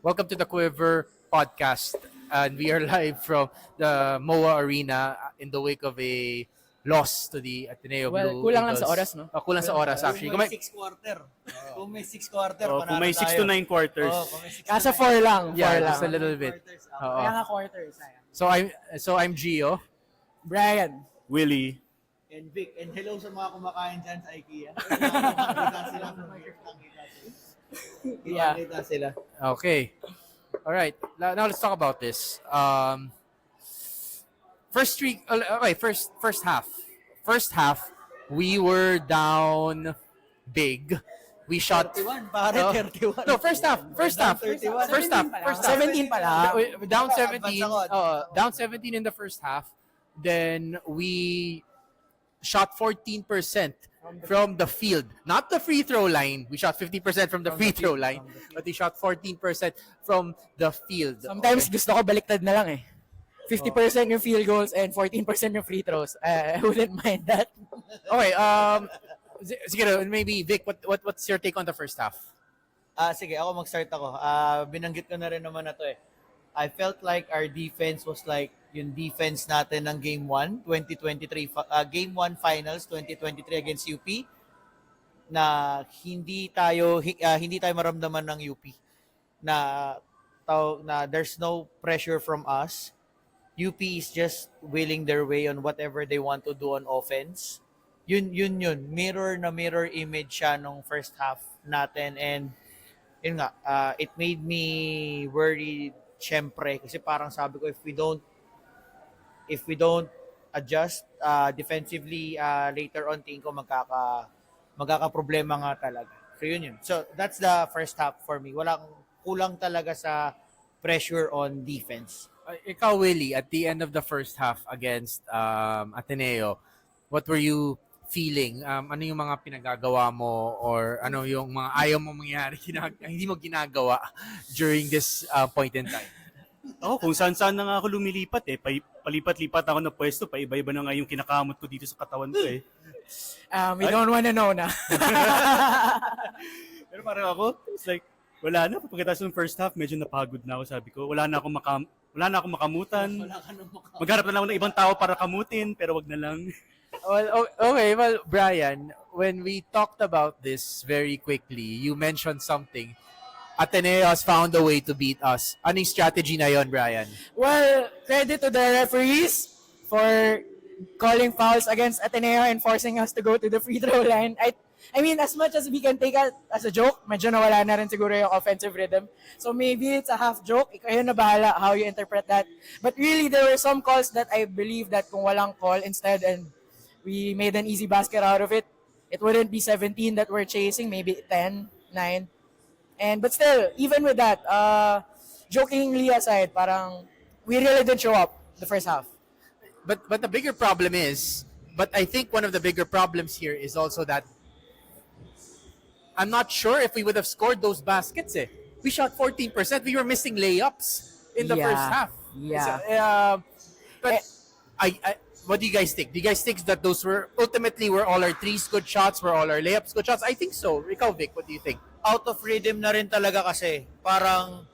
Welcome to the Quiver podcast. And we are live from the MOA Arena in the wake of a loss to the Ateneo Well, Blue kulang lang Eagles. sa oras, no? Kulang sa oras, actually. Kung may 6 quarter. Kung may 6 quarter, kung panalo may 6 tayo. to 9 quarters. Kung may 6 Kasa 4 lang. 4 Yeah, lang. just a little bit. Oo. Kaya nga quarters. Sayang. So I'm Gio. Brian. Willie. And Vic, and hello sa mga kumakain dyan sa IKEA. Nakita sila. Yeah. Nakita sila. Okay. All right. Now let's talk about this. First half. First half, we were down big. We shot 31, pare, 31. No, first half. 31. First half. 17 pala. Down 17. Advance ako. Down 17 in the first half. Then we shot 14% from the field. Not the free throw line. We shot 50% from the free throw line. But we shot 14% from the field. Sometimes gusto ko baliktad na lang eh. 50% yung field goals and 14% yung free throws. I wouldn't mind that. Okay, sige, maybe Vic, what's your take on the first half? Sige, ako mag-start ako. Binanggit ko na rin naman na to eh. I felt like our defense was like yung defense natin ng Game 1, 2023, Game 1 Finals 2023 against UP na hindi tayo maramdaman ng UP na there's no pressure from us. UP is just willing their way on whatever they want to do on offense. Yun. Mirror image siya nung first half natin, and yun nga, it made me worried syempre kasi parang sabi ko, if we don't adjust defensively later on, tingin ko magkaka-problema nga talaga. So yun. So that's the first half for me. Kulang talaga sa pressure on defense. Ikaw, Willie, at the end of the first half against Ateneo, what were you feeling? Ano yung mga pinagagawa mo or ano yung mga ayaw mo mangyari, hindi mo ginagawa during this point in time? Kung saan-saan na nga ako lumilipat eh. Palipat-lipat ako na pwesto, paiba-iba na nga yung kinakamot ko dito sa katawan ko eh. We don't wanna know na. Pero parang ako, it's like, wala na. Pagkatapos ng first half, medyo napagod na ako. Sabi ko, wala na akong makamutan. Magharap na lang ako ng ibang tao para kamutin, pero wag na lang. Well, okay. Well, Brian, when we talked about this very quickly, you mentioned something. Ateneo has found a way to beat us. Ano yung strategy na yon, Brian? Well, credit to the referees for calling fouls against Ateneo and forcing us to go to the free throw line. I mean, as much as we can take it as a joke, medyo nawala na rin siguro yung offensive rhythm. So maybe it's a half joke. Ikaw na bahala how you interpret that. But really, there were some calls that I believe that kung walang call instead and we made an easy basket out of it, it wouldn't be 17 that we're chasing, maybe 10, 9. But still, even with that, jokingly aside, parang we really didn't show up the first half. But the bigger problem is, but I think one of the bigger problems here is also that I'm not sure if we would have scored those baskets. We shot 14%. We were missing layups in the first half. Yeah. But what do you guys think? Do you guys think that those were all our threes good shots, were all our layups good shots? I think so. Ikaw, Vic, what do you think? Out of rhythm na rin talaga kasi. Parang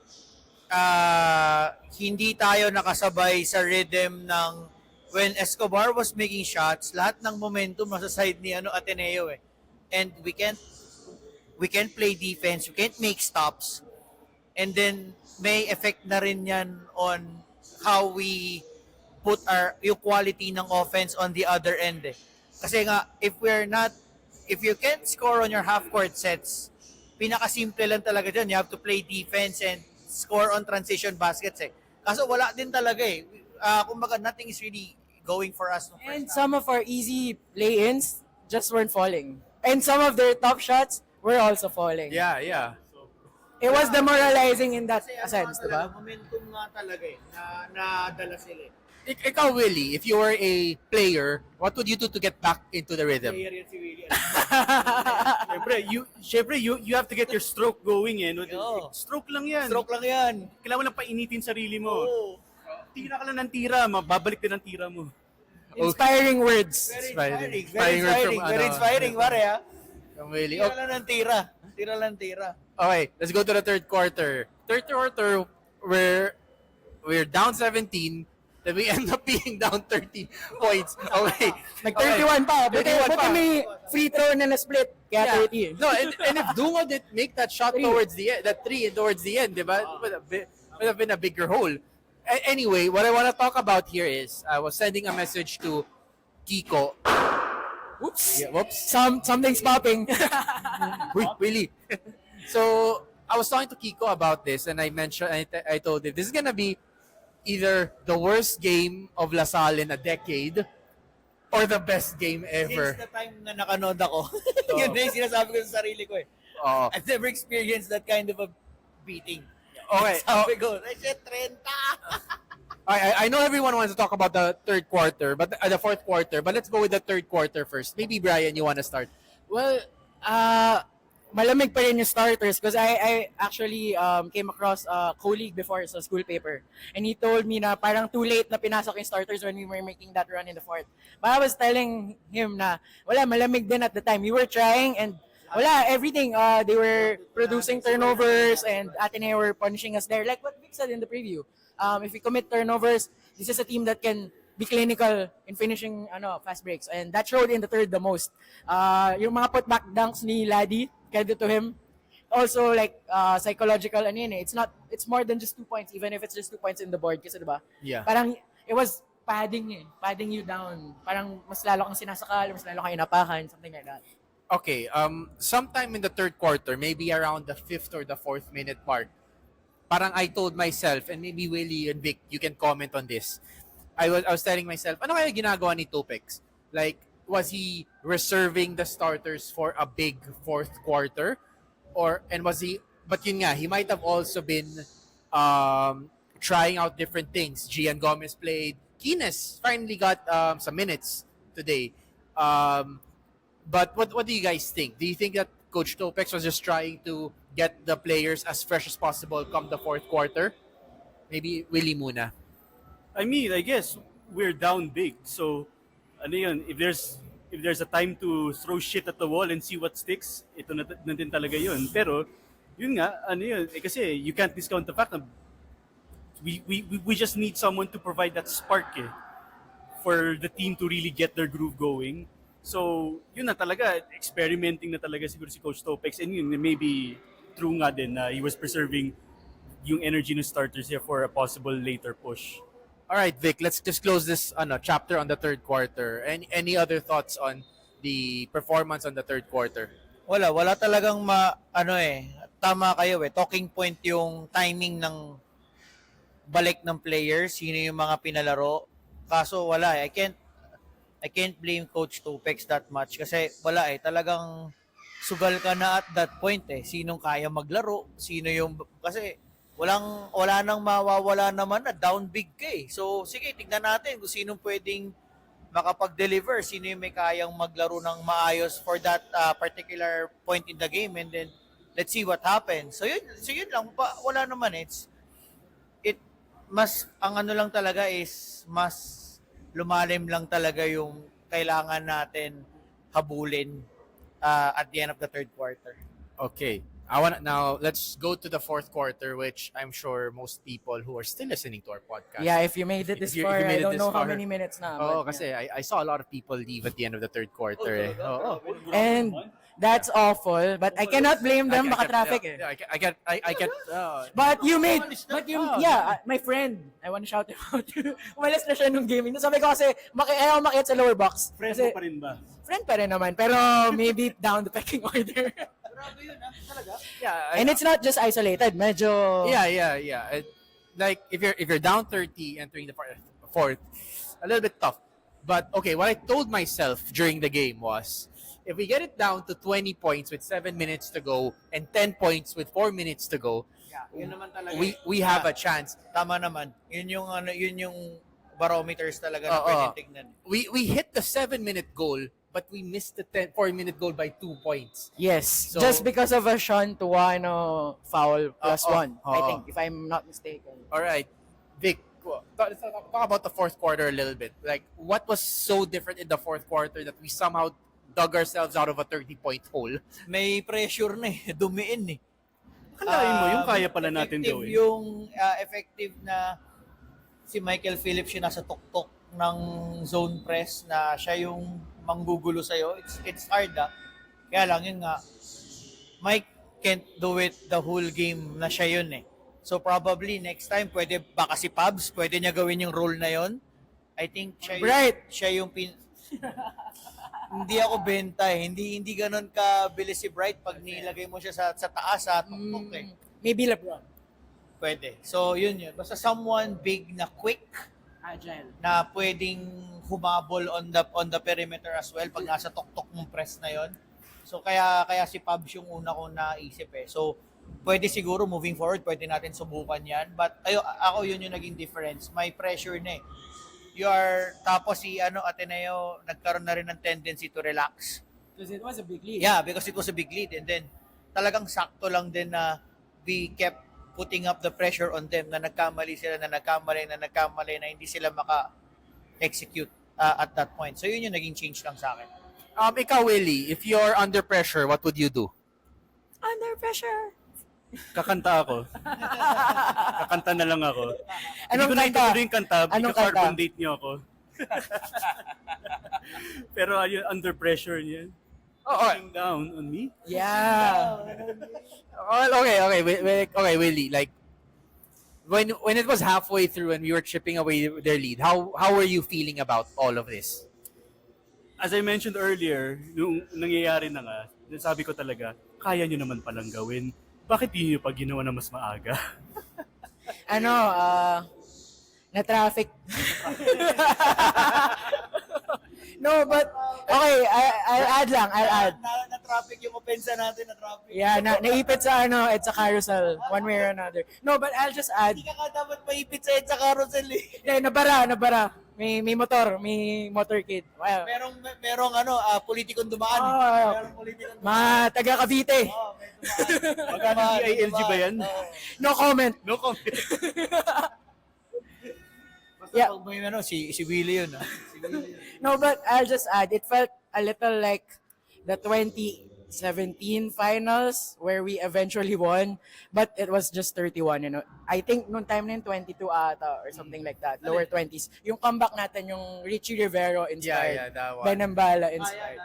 hindi tayo nakasabay sa rhythm ng when Escobar was making shots, lahat ng momentum nasa side ni Ateneo eh. And we can't play defense, we can't make stops. And then may effect na rin yan on how we put yung quality ng offense on the other end eh. Kasi nga, if you can't score on your half-court sets, pinakasimple lang talaga dyan. You have to play defense and score on transition baskets eh. Kaso wala din talaga eh. Kumbaga, nothing is really going for us. And some of our easy play-ins just weren't falling. And some of their top shots were also falling. Yeah. It was demoralizing in that Kasi sense, diba? momentum nga talaga eh, na dala sila eh. Ikaw, Willie, if you were a player, what would you do to get back into the rhythm? Player yan si Willie. Siyempre, you have to get your stroke going eh. No? Oo. Stroke lang yan. Stroke lang yan. Kailangan mo lang painitin sarili mo. Oo. Tira ka lang ng tira, mababalik din ang tira mo. Inspiring words. Very Very inspiring, pare ha. Willie. Tira lang ng tira. Okay, let's go to the third quarter. third quarter, we're down 17, then we end up being down 13 points. Okay. Nag-31 pa. Buti 31 pa. may free throw na na-split. Kaya 30. No, and if Dungo did make that shot Three. towards the end, that three towards the end, diba? Would have been a bigger hole. Anyway, what I want to talk about here is I was sending a message to Kiko. Oops. Yeah, whoops. Something's popping. Wait, really? So I was talking to Kiko about this, and I mentioned, I told him this is gonna be either the worst game of La Salle in a decade or the best game ever. Since the time na nakanood ako, yun na yung sinasabi ko sa sarili ko eh. Oo. I've never experienced that kind of a beating. Okay. Sabi ko, shit, 30! I know everyone wants to talk about the third quarter, but the fourth quarter. But let's go with the third quarter first. Maybe Brian, you want to start? Well, malamig pa rin yung starters because I actually came across a colleague before sa school paper, and he told me na parang too late na pinasok yung starters when we were making that run in the fourth. But I was telling him na wala, malamig din at the time. We were trying and wala, everything. They were producing turnovers and Ateneo were punishing us there. Like what Vic said in the preview. If we commit turnovers, this is a team that can be clinical in finishing fast breaks. And that showed in the third the most. Yung mga putback dunks ni Laddie, credit to him. Also, like, psychological, it's more than just 2 points, even if it's just 2 points in the board. Kasi diba? Yeah. Parang, it was padding you down. Parang mas lalo kang sinasakal, mas lalo kang inapakan, something like that. Okay. Sometime in the third quarter, maybe around the 5th or the 4th minute mark, parang I told myself, and maybe Willie and Vic, you can comment on this. I was telling myself, ano kaya ginagawa ni Tupex? Like, was he reserving the starters for a big fourth quarter? But yun nga, he might have also been trying out different things. Gian Gomez played. Kines finally got some minutes today. But what do you guys think? Do you think that Coach Topex was just trying to get the players as fresh as possible come the fourth quarter? Maybe Willie muna. I mean, I guess we're down big. So, ano yun, if there's a time to throw shit at the wall and see what sticks, ito na din talaga yun. Pero, yun nga, ano yun, kasi you can't discount the fact na we just need someone to provide that spark for the team to really get their groove going. So, yun na talaga, experimenting na talaga siguro si Coach Topex, and yun, maybe true nga din na he was preserving yung energy ng starters here for a possible later push. All right, Vic, let's just close this chapter on the third quarter. Any other thoughts on the performance on the third quarter? Wala talagang tama kayo talking point yung timing ng balik ng players, sino yung mga pinalaro. Kaso wala I can't blame Coach Tupex that much kasi wala talagang sugal ka na at that point sinong kaya maglaro, kasi wala nang mawawala naman na down big ka So sige, tingnan natin kung sinong pwedeng makapag-deliver, sino yung may kayang maglaro ng maayos for that particular point in the game, and then let's see what happens. So yun lang, wala naman ang lang talaga is mas lumalim lang talaga yung kailangan natin habulin at the end of the third quarter. Okay. Now let's go to the fourth quarter, which I'm sure most people who are still listening to our podcast. Yeah, if you made it this If you far, made it I don't this know how far. many minutes na. Oh, but, kasi I saw a lot of people leave at the end of the third quarter. And that's awful, but I cannot blame them, baka traffic I get. But my friend, I want to shout him out. Umalis na siya nung gaming. Sabi ko kasi, ayaw makit sa lower box. Friend Kasi, mo pa rin ba? friend pa rin naman, pero maybe down the pecking order. Grabe yun talaga. Yeah, And it's not just isolated, medyo... Yeah. Like if you're down 30 entering the fourth, a little bit tough. But okay, what I told myself during the game was, if we get it down to 20 points with 7 minutes to go and 10 points with 4 minutes to go, Yun naman talaga. we have a chance. Tama naman. Yun yung barometers talaga na pwedeng tignan. We hit the 7-minute goal, but we missed the 4-minute goal by 2 points. Yes, So- just because of a Sean Tua foul plus one, I think, if I'm not mistaken. All right, Vic, let's talk about the fourth quarter a little bit. Like, what was so different in the fourth quarter that we somehow dug ourselves out of a 30-point hole? May pressure na dumiin Akalain mo, yung kaya pala natin effective gawin. Yung effective na si Michael Phillips yung nasa tuktok ng zone press na siya yung manggugulo sa'yo. It's hard Kaya lang yun nga, Mike can't do it the whole game na siya yun eh. So probably next time, baka si Pabs, pwede niya gawin yung role na yun. I think siya yung hindi ako benta eh. Hindi ganun kabilis si Bright pag nilagay mo siya sa taas sa tuktok eh. Maybe LeBron. Pwede. So yun. Basta someone big na quick, Agile. na pwedeng humabol on the perimeter as well pag nasa tuktok mong press na yon. So kaya si Pabs yung una kong naisip eh. So pwede siguro moving forward, pwede natin subukan yan. But ako yun yung naging difference. May pressure na eh. Tapos si Ateneo nagkaroon na rin ng tendency to relax. Because it was a big lead. Yeah, because it was a big lead. And then talagang sakto lang din na we kept putting up the pressure on them na nagkamali na hindi sila maka-execute at that point. So yun yung naging change lang sa akin. Ikaw, Willie, if you're under pressure, what would you do? Under pressure. Kakanta ako. Kakanta na lang ako. Anong Hindi ko na kanta? ituloy yung kanta. Anong Ika-carbon kanta? date niyo ako. Pero ayun, under pressure niya. Looking down on me. Yeah. Okay, Willie. Like when it was halfway through and we were chipping away their lead, how were you feeling about all of this? As I mentioned earlier, nung nangyayari na nga, sabi ko talaga, kaya nyo naman palang gawin. Bakit di nyo pa ginawa na mas maaga? Na-traffic. No, but, okay, I'll add. Na-traffic yung opensa natin, na-traffic. Yeah, naipit sa it's a carousel, one way or another. No, but I'll just add. Hindi ka dapat maipit sa carousel eh. Yeah, nabara. May motorcade. Wow. Merong politikong dumaan. Merong politikong Mga taga Cavite. may dumaan. Magkano DILG ba yan? No comment. No comment. Basta Yeah. pag may si Willie yun. Si Willie yun. No, but I'll just add, it felt a little like the 2017 finals where we eventually won, but it was just 31, I think noong time na yun, 22 ata or something like that, lower 20s. Yung comeback natin, yung Richie Rivero inspired, that one. Benambala inspired.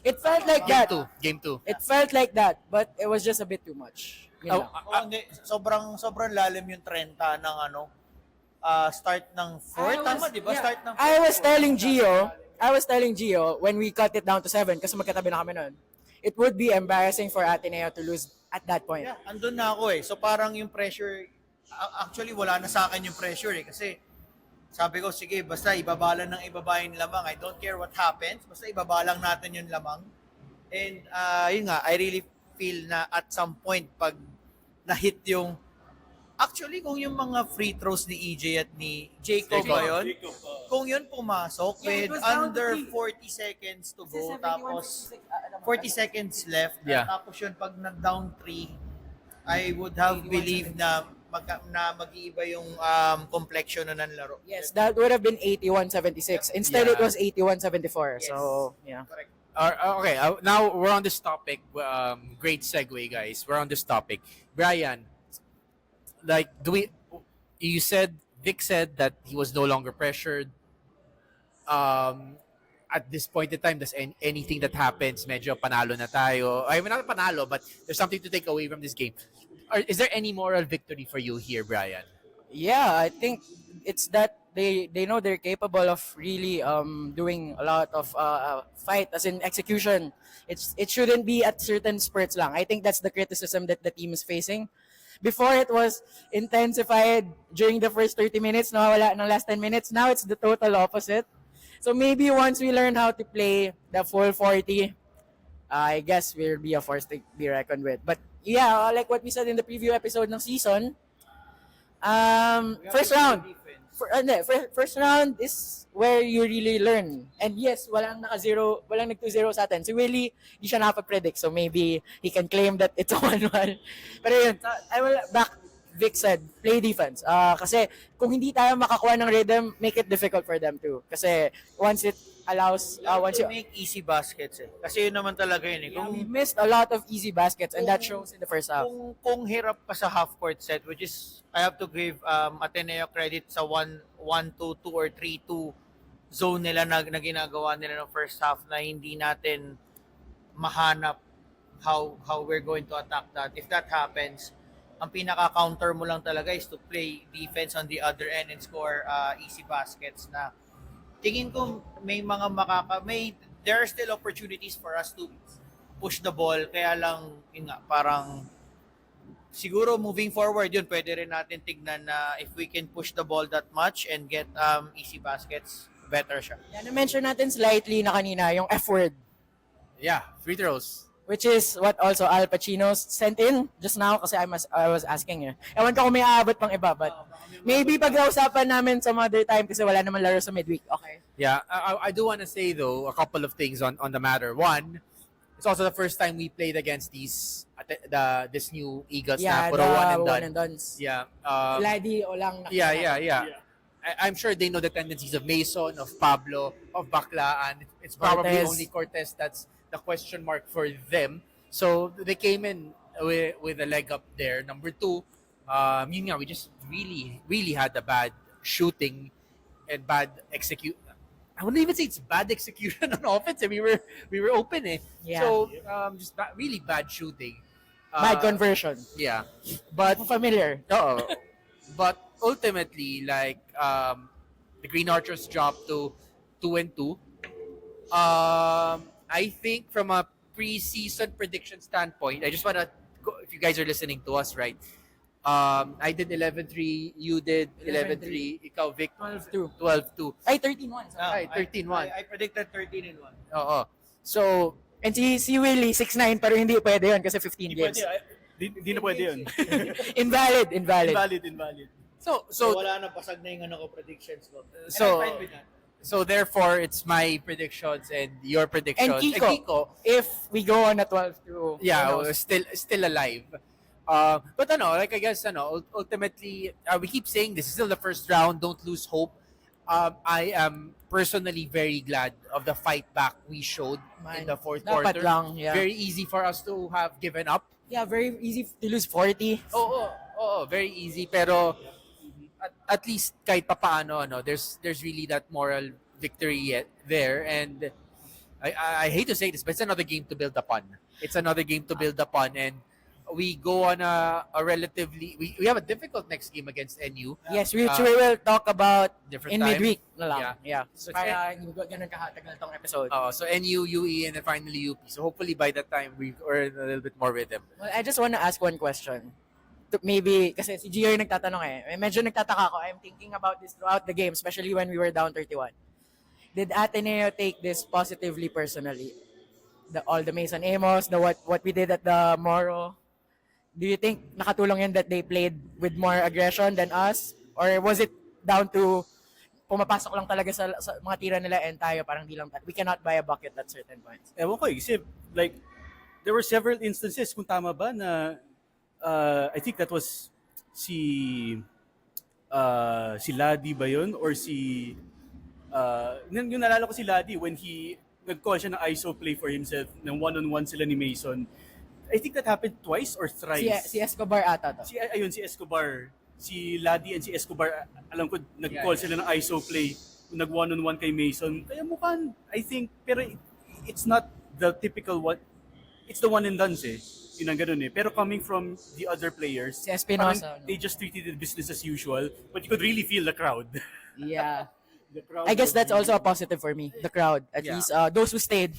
It felt like that. Game 2. It felt like that, but it was just a bit too much. Yun lang. Hindi, sobrang lalim yung 30 ng start ng 4, tama, di ba? Yeah. Start ng 4. I was telling Gio when we cut it down to 7 kasi magkatabi na kami nun. It would be embarrassing for Ateneo to lose at that point. Yeah, andun na ako eh. So parang yung pressure, actually wala na sa akin yung pressure eh. Kasi sabi ko, sige, basta ibaba yung lamang. I don't care what happens. Basta ibaba lang natin yung lamang. And yun nga, I really feel na at some point pag na-hit yung actually, kung yung mga free throws ni EJ at ni Jacob ba yun? Kung yun pumasok Yeah, it with was down to under 3. 40 seconds to Kasi go, 71, tapos 56, 40 seconds left, Yeah. tapos yun pag nag-down 3, I would have believed na mag-iiba yung complexion na ng laro. Yes, that would have been 81-76. Instead, Yeah. it was 81-74. Yes. So, yeah. Correct. Okay, now we're on this topic. Great segue, guys. We're on this topic. Brian, like, Vic said that he was no longer pressured. At this point in time, does anything that happens, medyo panalo na tayo. I mean, not panalo, but there's something to take away from this game. Is there any moral victory for you here, Brian? Yeah, I think it's that they know they're capable of really doing a lot of fight, as in execution. It shouldn't be at certain spurts lang. I think that's the criticism that the team is facing. Before, it was intensified during the first 30 minutes, nawawala ng last 10 minutes. Now it's the total opposite. So maybe once we learn how to play the full 40, I guess we'll be a force to be reckoned with. But yeah, like what we said in the preview episode ng season, first round is where you really learn. And yes, walang nag-2-0 sa atin. Si Willie, di siya nakapag-predict. So maybe he can claim that it's a 1-1. Pero yun, Vic said, play defense. Kasi kung hindi tayo makakuha ng rhythm, make it difficult for them too. Kasi once allows once to you. make easy baskets eh. Kasi yun naman talaga yun eh. Yeah, Kung we missed a lot of easy baskets, and that shows in the first half. kung hirap pa sa half court set, which is I have to give Ateneo credit sa 1-2-2 or 3-2 zone nila na ginagawa nila ng first half na hindi natin mahanap how we're going to attack that. If that happens, ang pinaka-counter mo lang talaga is to play defense on the other end and score easy baskets na tingin ko there are still opportunities for us to push the ball, kaya lang yun nga, parang siguro moving forward yun, pwede rin natin tignan na if we can push the ball that much and get easy baskets, better siya. Yeah, na-mention natin slightly na kanina yung F word, Yeah, free throws. which is what also Al Pacino sent in just now kasi I was asking eh. Ewan ko kung may aabot pang iba, but maybe pag-uusapan namin some other time kasi wala naman laro sa midweek. Okay. Yeah, I do want to say though a couple of things on the matter. One, it's also the first time we played against this new Eagles Yeah, na puro the one and done. one and dones. Yeah. Ladi o lang. Yeah. I'm sure they know the tendencies of Mason, of Pablo, of Bakla, and it's probably Cortez. only Cortez that's the question mark for them. So they came in with a leg up there. Number two, yun nga, we just really had a bad shooting and bad execute. I wouldn't even say it's bad execution on offense. We were open eh. Yeah. So just really bad shooting. Bad conversion. Yeah, but Familiar. but ultimately, like the Green Archers dropped to 2-2. I think from a preseason prediction standpoint, I just wanna go, if you guys are listening to us, right? I did 11-3, you did 11-3, ikaw Vic 12-2. 12-2. Ay, 13-1. Ay, 13-1. I predicted 13-1. Oo. So, And si Willie, 6'9", pero hindi pwede yun kasi 15 Hindi games. pwede, hindi na pwede yun. Invalid. Invalid. so Wala na, pasag na yung predictions ko. So- And I'm fine with that. so therefore it's my predictions and your predictions. And Kiko, if we go on a 12-2, Yeah, who knows? we're still alive. But like I guess ultimately we keep saying this is still the first round. Don't lose hope. I am personally very glad of the fight back we showed in the fourth Dapat quarter. lang, yeah. Very easy for us to have given up. Yeah, very easy to lose 40. Oo, very easy. Pero at least kahit papaano, there's really that moral victory yet there. And I hate to say this, but it's another game to build upon. And we go on a relatively we have a difficult next game against NU. Yes, which we will talk about Different in time. midweek na lang. Yeah. So, So, para hindi ganun kahatagal tong episode. So NU, UE, and then finally UP. So hopefully by that time we are in a little bit more rhythm. Well, I just want to ask one question. Maybe, kasi si Gio yung nagtatanong medyo nagtataka ako. I'm thinking about this throughout the game, especially when we were down 31. Did Ateneo take this positively personally? All the Mason Amos, what we did at the Moro. Do you think nakatulong yun that they played with more aggression than us? Or was it down to pumapasok lang talaga sa mga tira nila and tayo parang di lang, we cannot buy a bucket at certain points? Ewan ko kasi like there were several instances kung tama ba na I think that was si Ladi ba yun or yung nalala ko si Ladi when he nag-call siya ng ISO play for himself ng one-on-one sila ni Mason. I think that happened twice or thrice. Si Escobar ata to. Si Escobar, si Ladi and si Escobar, alam ko nag-call sila ng ISO play, nag one-on-one kay Mason. Kaya mukhang I think pero it's not the typical one. It's the one and done yun ang ganun pero coming from the other players, Si Espinosa, parang they just treated it business as usual, but you could really feel the crowd. Yeah. The crowd I guess was that's also a positive for me. The crowd, at Yeah. least those who stayed,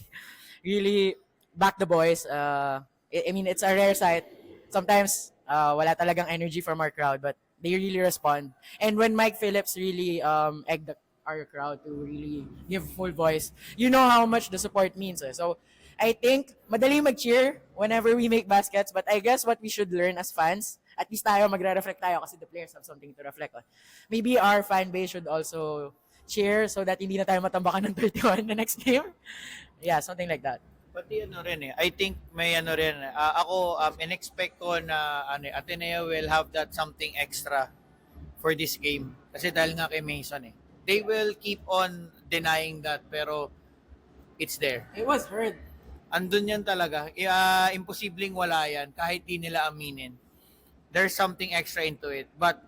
really back the boys. I mean, it's a rare sight. Sometimes wala talagang energy from our crowd, but they really respond. And when Mike Phillips really egged our crowd to really give full voice, you know how much the support means. So I think madali mag-cheer whenever we make baskets, but I guess what we should learn as fans, at least tayo magre-reflect tayo kasi the players have something to reflect on. Maybe our fan base should also cheer so that hindi na tayo matambakan ng 31 the next game. Yeah, something like that. Pati I think may ako in-expect ko na Ateneo will have that something extra for this game kasi dahil nga kay Mason They will keep on denying that pero it's there. It was heard. Andun yan talaga. Imposibleng wala yan kahit di nila aminin. There's something extra into it. But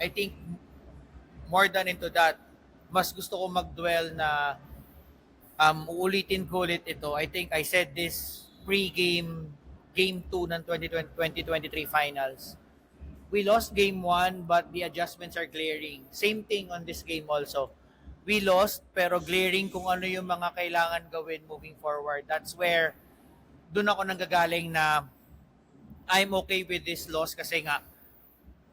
I think more than into that, mas gusto ko mag-dwell na uulitin ko ulit ito. I think I said this pre-game, game 2 ng 2023 finals. We lost game 1 but the adjustments are glaring. Same thing on this game also. We lost pero glaring kung ano yung mga kailangan gawin moving forward. That's where doon ako nanggagaling na I'm okay with this loss kasi nga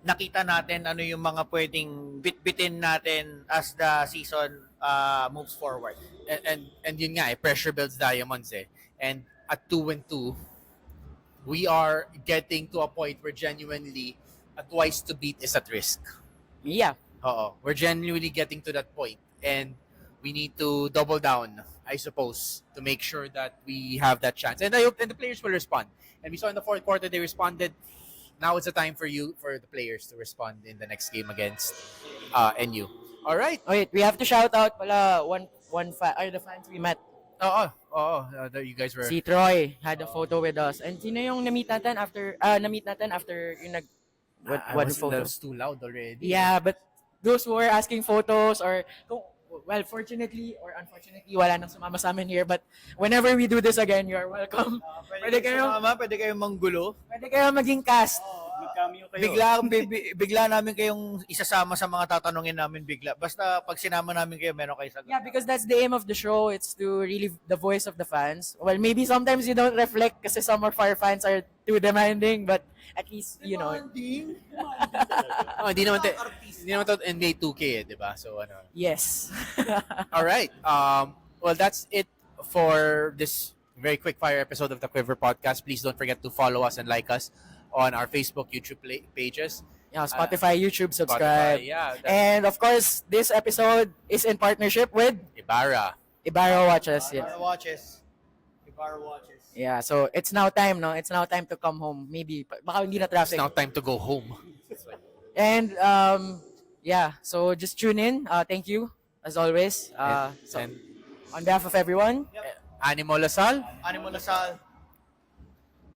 nakita natin ano yung mga pwedeng bitbitin natin as the season moves forward. And yun nga, pressure builds diamonds And at 2-2, we are getting to a point where genuinely a twice to beat is at risk. Yeah. We're genuinely getting to that point. And we need to double down, I suppose, to make sure that we have that chance. And I hope the players will respond. And we saw in the fourth quarter they responded. Now it's a time for the players to respond in the next game against NU. All right. Oh, wait, we have to shout out pala the fans we met. You guys were. Si Troy had a photo with us. And sino yung na-meet natin after yung one photo? That was too loud already. Yeah, but those who were asking photos well, fortunately or unfortunately, wala nang sumama sa amin here. But whenever we do this again, you're welcome. Pwede kayong manggulo. Pwede kayo maging cast. Mag-cameo kayo. Bigla namin kayong isasama sa mga tatanungin namin bigla. Basta pag sinama namin kayo, meron kayo sagot. Yeah, because that's the aim of the show. It's to relieve the voice of the fans. Well, maybe sometimes you don't reflect kasi some of our fans are too demanding, but at least, you know. Demanding? Hindi naman to NBA 2K, di ba? So, ano. Yes. All right. Well, that's it for this very quick fire episode of the Quiver podcast. Please don't forget to follow us and like us on our Facebook, YouTube pages. Yeah, Spotify, YouTube, subscribe. Spotify, yeah. And of course, this episode is in partnership with Ibarra. Ibarra Watches. Yeah. Ibarra watches. Yeah, so it's now time, no? It's now time to come home. Maybe baka hindi na It's traffic. now time to go home. And yeah, so just tune in. Thank you as always. And On behalf of everyone, Animo Lasal. Animo Lasal.